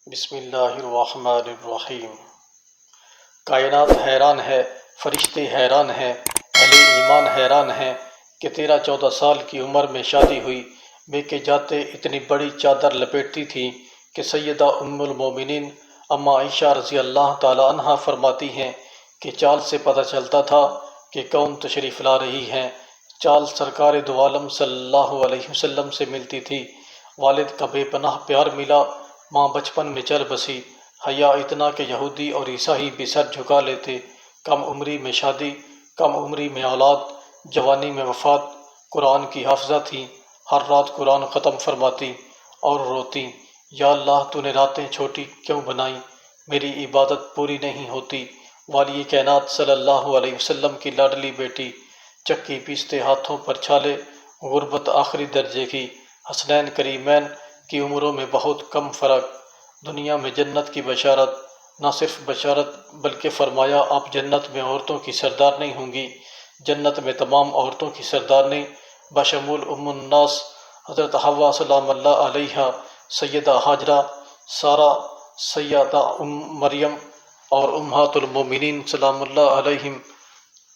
بسم اللہ الرحمن الرحیم۔ کائنات حیران ہے، فرشتے حیران ہیں، اہل ایمان حیران ہیں کہ 13-14 سال کی عمر میں شادی ہوئی۔ میکے جاتے اتنی بڑی چادر لپیٹتی تھی کہ سیدہ ام المومنین اما عائشہ رضی اللہ تعالی عنہا فرماتی ہیں کہ چال سے پتہ چلتا تھا کہ کون تشریف لا رہی ہیں۔ چال سرکار دو عالم صلی اللہ علیہ وسلم سے ملتی تھی۔ والد کا بے پناہ پیار ملا، ماں بچپن میں چل بسی۔ حیا اتنا کہ یہودی اور عیسائی بھی سر جھکا لیتے۔ کم عمری میں شادی، کم عمری میں اولاد، جوانی میں وفات۔ قرآن کی حافظہ تھیں، ہر رات قرآن ختم فرماتی اور روتی، یا اللہ تو نے راتیں چھوٹی کیوں بنائیں، میری عبادت پوری نہیں ہوتی۔ والی کائنات صلی اللہ علیہ وسلم کی لاڈلی بیٹی، چکی پیستے ہاتھوں پر چھالے، غربت آخری درجے کی۔ حسنین کریمین کی عمروں میں بہت کم فرق۔ دنیا میں جنت کی بشارت، نہ صرف بشارت بلکہ فرمایا آپ جنت میں عورتوں کی سردار نہیں ہوں گی، جنت میں تمام عورتوں کی سردار نہیں، بشمول ام الناس حضرت حوا سلام اللہ علیہا، سیدہ ہاجرہ، سارہ، سیدہ مریم اور امہات المومنین سلام اللہ علیہم۔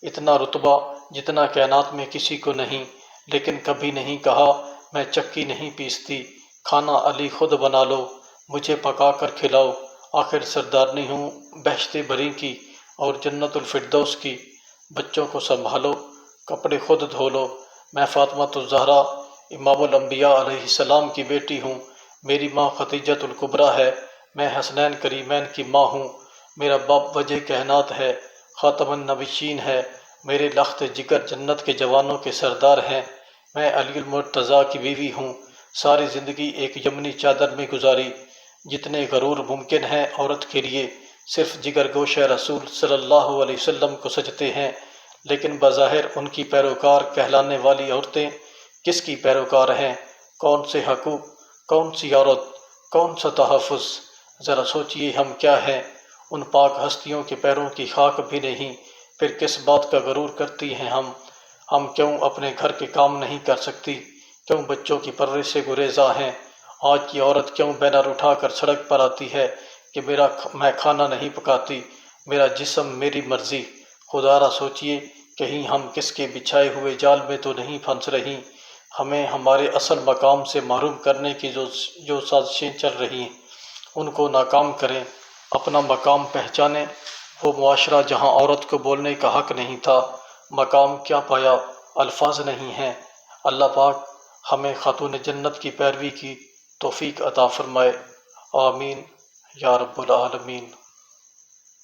اتنا رتبہ جتنا کائنات میں کسی کو نہیں، لیکن کبھی نہیں کہا میں چکی نہیں پیستی، کھانا علی خود بنا لو، مجھے پکا کر کھلاؤ، آخر سردارنی ہوں بہشت بری کی اور جنت الفردوس کی۔ بچوں کو سنبھالو، کپڑے خود دھو لو، میں فاطمۃ الزہرا امام الانبیاء علیہ السلام کی بیٹی ہوں، میری ماں خدیجۃ الکبریٰ ہے، میں حسنین کریمین کی ماں ہوں، میرا باپ وجہ کائنات ہے، خاتم النبیین ہے، میرے لخت جگر جنت کے جوانوں کے سردار ہیں، میں علی المرتضیٰ کی بیوی ہوں، ساری زندگی ایک یمنی چادر میں گزاری۔ جتنے غرور ممکن ہیں عورت کے لیے صرف جگر گوشہ رسول صلی اللہ علیہ وسلم کو سجتے ہیں، لیکن بظاہر ان کی پیروکار کہلانے والی عورتیں کس کی پیروکار ہیں؟ کون سے حقوق، کون سی عورت، کون سا تحفظ؟ ذرا سوچئے ہم کیا ہیں؟ ان پاک ہستیوں کے پیروں کی خاک بھی نہیں، پھر کس بات کا غرور کرتی ہیں ہم کیوں اپنے گھر کے کام نہیں کر سکتی؟ کیوں بچوں کی پرورش سے گریزاں ہیں؟ آج کی عورت کیوں بینر اٹھا کر سڑک پر آتی ہے کہ میں کھانا نہیں پکاتی، میرا جسم میری مرضی؟ خدا را سوچئے کہیں ہم کس کے بچھائے ہوئے جال میں تو نہیں پھنس رہی؟ ہمیں ہمارے اصل مقام سے محروم کرنے کی جو سازشیں چل رہی ہیں ان کو ناکام کریں، اپنا مقام پہچانیں۔ وہ معاشرہ جہاں عورت کو بولنے کا حق نہیں تھا، مقام کیا پایا؟ الفاظ نہیں ہیں۔ اللہ پاک ہمیں خاتون جنت کی پیروی کی توفیق عطا فرمائے، آمین یا رب العالمین۔